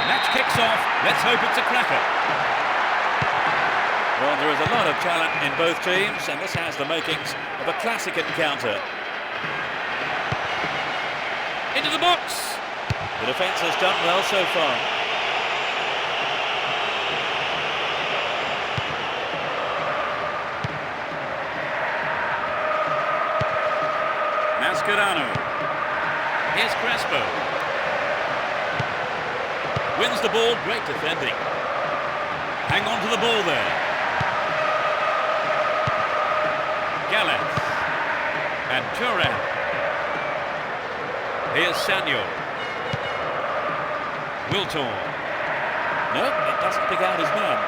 Match kicks off. Let's hope it's a cracker. Well, there is a lot of talent in both teams, and this has the makings of a classic encounter. Into the box. The defence has done well so far. Mascherano. Here's Crespo. Wins the ball, great defending. Hang on to the ball there. Gallas. And Turan. Here's Sanyo. Wiltor. No, it doesn't pick out his man.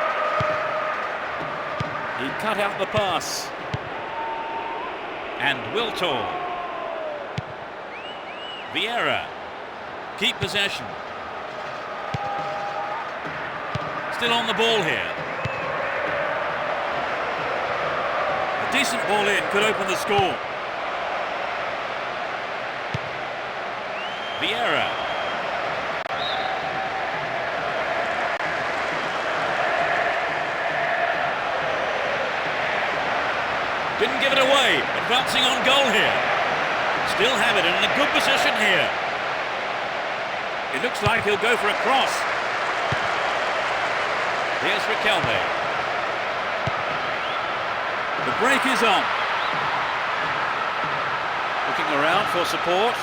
He cut out the pass. And Wiltor. Vieira. Keep possession. Still on the ball here. A decent ball in could open the score. Vieira. Didn't give it away. Advancing on goal here. Still have it in a good position here. It looks like he'll go for a cross. Here's Riquelme. The break is on. Looking around for support.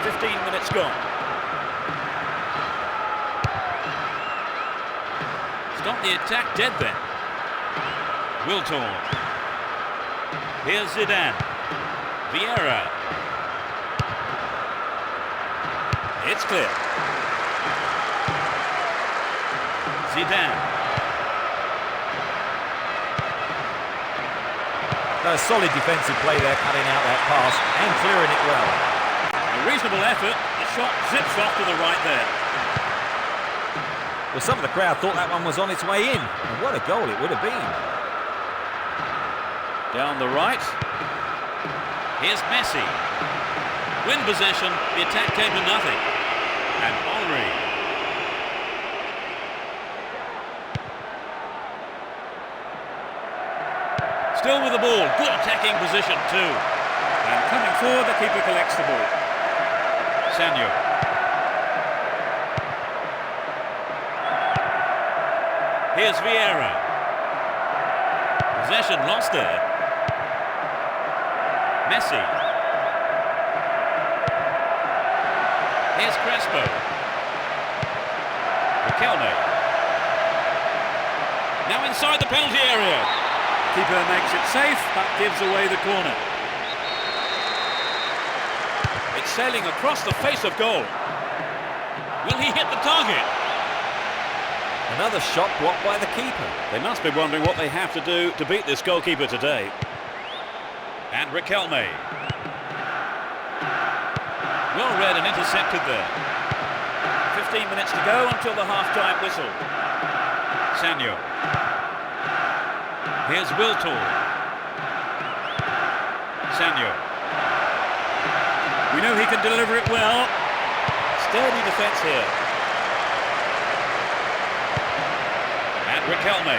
15 minutes gone. Stop the attack dead then. Wiltor. Here's Zidane. Vieira. It's clear. Zidane. A solid defensive play there, cutting out that pass and clearing it well. A reasonable effort. The shot zips off to the right there. Well, some of the crowd thought that one was on its way in. And what a goal it would have been. Down the right. Here's Messi. Win possession. The attack came to nothing. And Henry. Still with the ball. Good attacking position too. And coming forward, the keeper collects the ball. Sanyo. Here's Vieira. Possession lost there. Messi. Here's Crespo. Riquelme. Now inside the penalty area. Keeper makes it safe, but gives away the corner. It's sailing across the face of goal. Will he hit the target? Another shot blocked by the keeper. They must be wondering what they have to do to beat this goalkeeper today. And Riquelme. Well read and intercepted there. 15 minutes to go until the half-time whistle. Sanyo. Here's Wiltor. Sanyo. We know he can deliver it well. Sturdy defence here. Riquelme.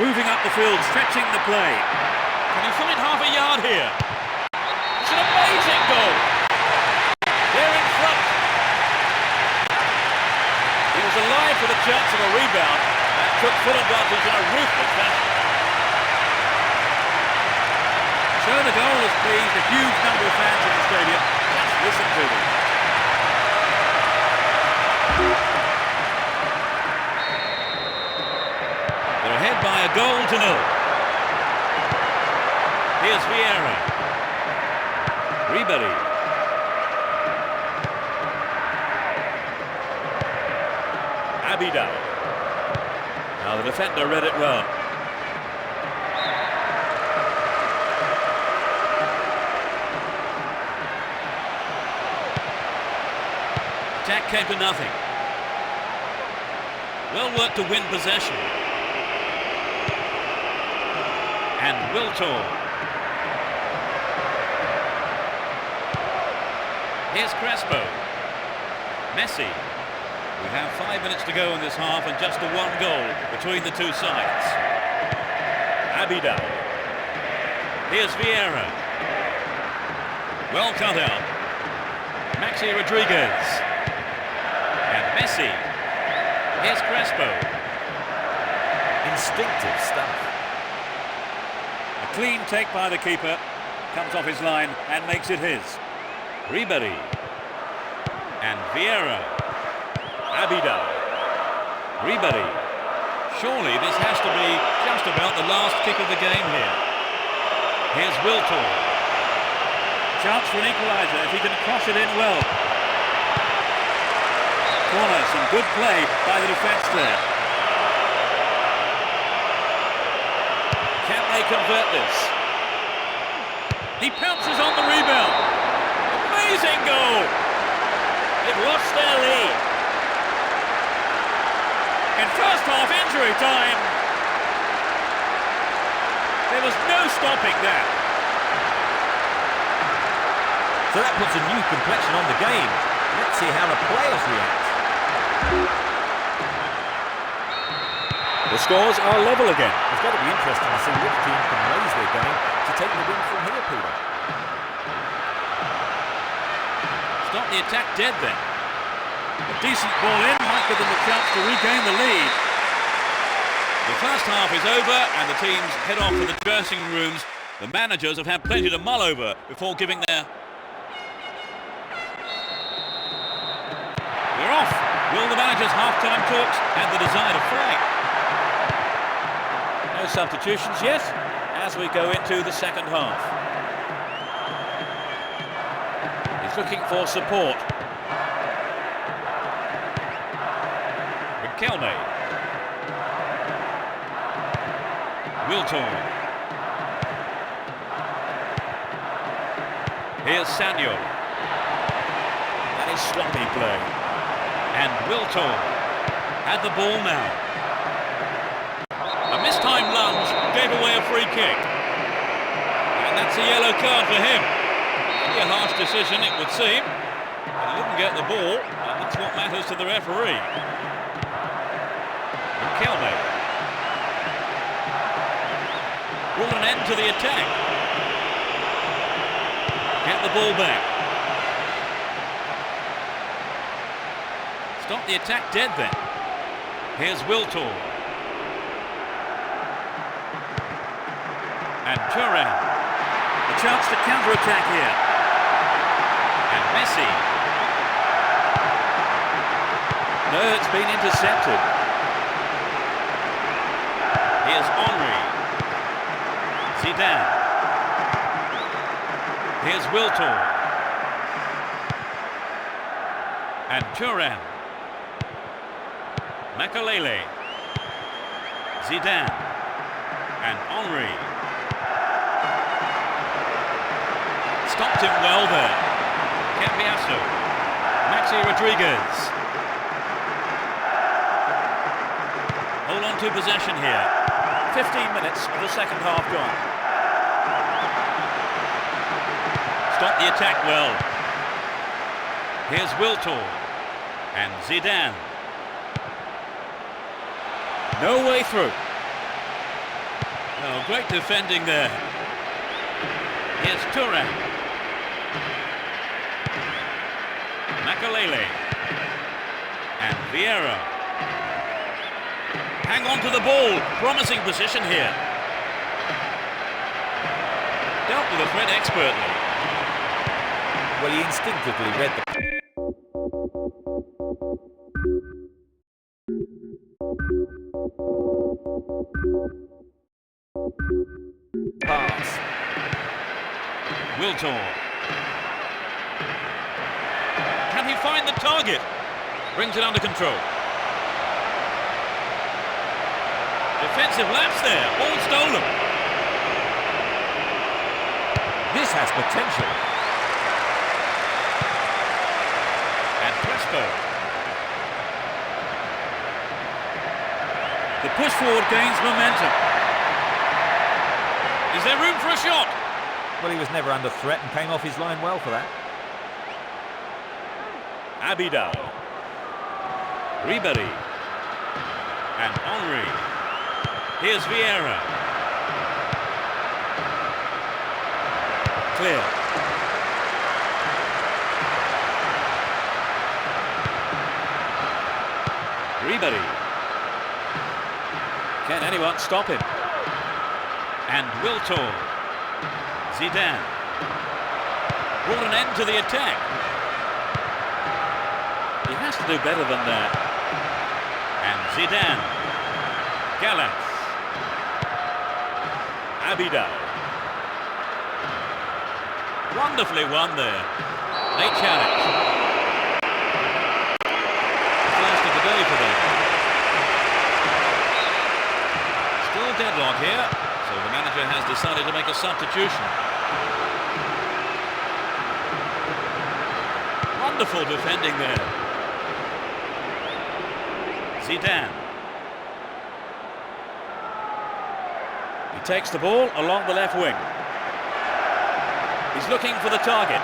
Moving up the field, stretching the play. Can he find half a yard here? It's an amazing goal. They're in front. He was alive for the chance of a rebound and took full advantage in a ruthless fashion. So the goal has pleased a huge number of fans in the stadium. Just listen to them. They're ahead by a goal to nil. Here's Vieira. Ribery. Abidal. Now the defender read it well. Attack came to nothing. Well worked to win possession. And Wiltor. Here's Crespo. Messi. We have 5 minutes to go in this half and just the one goal between the two sides. Abidal. Here's Vieira. Well cut out. Maxi Rodriguez. And Messi. Here's Crespo. Instinctive stuff. A clean take by the keeper. Comes off his line and makes it his. Ribery. And Vieira. Abidal. Ribery. Surely this has to be just about the last kick of the game here. Here's Wiltor. Chance for an equaliser if he can cross it in well. Corner, some good play by the defence there. Can they convert this? He pounces on the rebound. Amazing goal! They've lost their lead. In first half injury time, there was no stopping that. So that puts a new complexion on the game. Let's see how the players react. The scores are level again. It's got to be interesting to see which team can raise their game to take the win from here, Peter. Stop the attack dead then. A decent ball in might give them a chance to regain the lead. The first half is over and the teams head off to the dressing rooms. The managers have had plenty to mull over before giving their... We're off. Will the managers' half-time talks have the desired effect? No substitutions yet as we go into the second half. He's looking for support. Riquelme. Wiltor. Here's Sanyo. That is sloppy play. And Wiltor had the ball now. A mistimed lunge gave away a free kick. And that's a yellow card for him. Maybe a harsh decision it would seem. But he didn't get the ball, and that's what matters to the referee. Riquelme. Brought an end to the attack. Get the ball back. Stop the attack dead then. Here's Wiltor. And Thuram. A chance to counter-attack here. And Messi. No, it's been intercepted. Here's Henry. Zidane. Here's Wiltor. And Thuram. Makalele. Zidane. And Henry. Stopped him well there. Cambiasso. Maxi Rodriguez. Hold on to possession here. 15 minutes of the second half gone. Stop the attack well. Here's Wiltor. And Zidane. No way through. Oh, great defending there. Here's Turan. Makalele. And Vieira. Hang on to the ball. Promising position here. Dealt with the threat expertly. Well, he instinctively read the... pass. Wiltor. Can he find the target? Brings it under control. Defensive lapse there. All stolen. This has potential. And Crespo. The push forward gains momentum. Is there room for a shot? Well, he was never under threat and came off his line well for that. Abidal. Ribery. And Henry. Here's Vieira. Clear. Ribery. Can anyone stop him? And Wiltor. Zidane. Brought an end to the attack. He has to do better than that. And Zidane. Gallas. Abidal. Wonderfully won there. A challenge. The first of the day for them. Still deadlock here, so the manager has decided to make a substitution. Wonderful defending there. Zidane. He takes the ball along the left wing. He's looking for the target.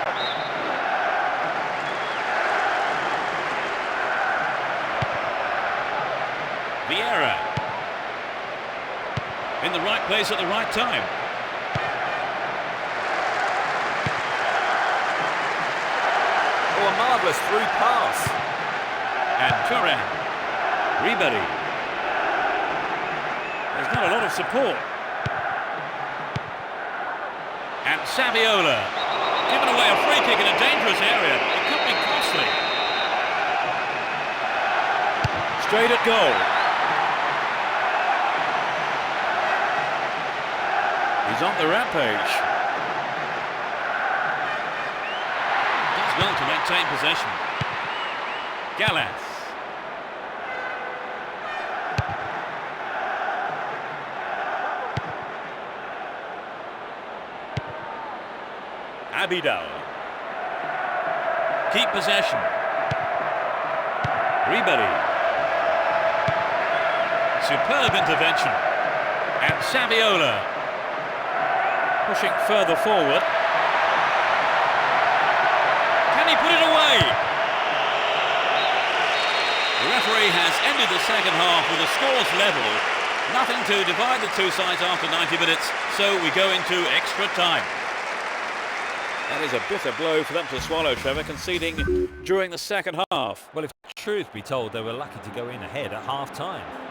Vieira. In the right place at the right time. Oh, a marvellous through pass. And Turan. Ribery. There's not a lot of support. And Saviola. Giving away a free kick in a dangerous area. It could be costly. Straight at goal. He's on the rampage. Does well to maintain possession. Gallas. Abidal. Keep possession. Ribery. Superb intervention. And Saviola. Pushing further forward. Can he put it away? The referee has ended the second half with the scores level. Nothing to divide the two sides after 90 minutes, so we go into extra time. That is a bitter blow for them to swallow, Trevor, conceding during the second half. Well, if truth be told, they were lucky to go in ahead at half-time.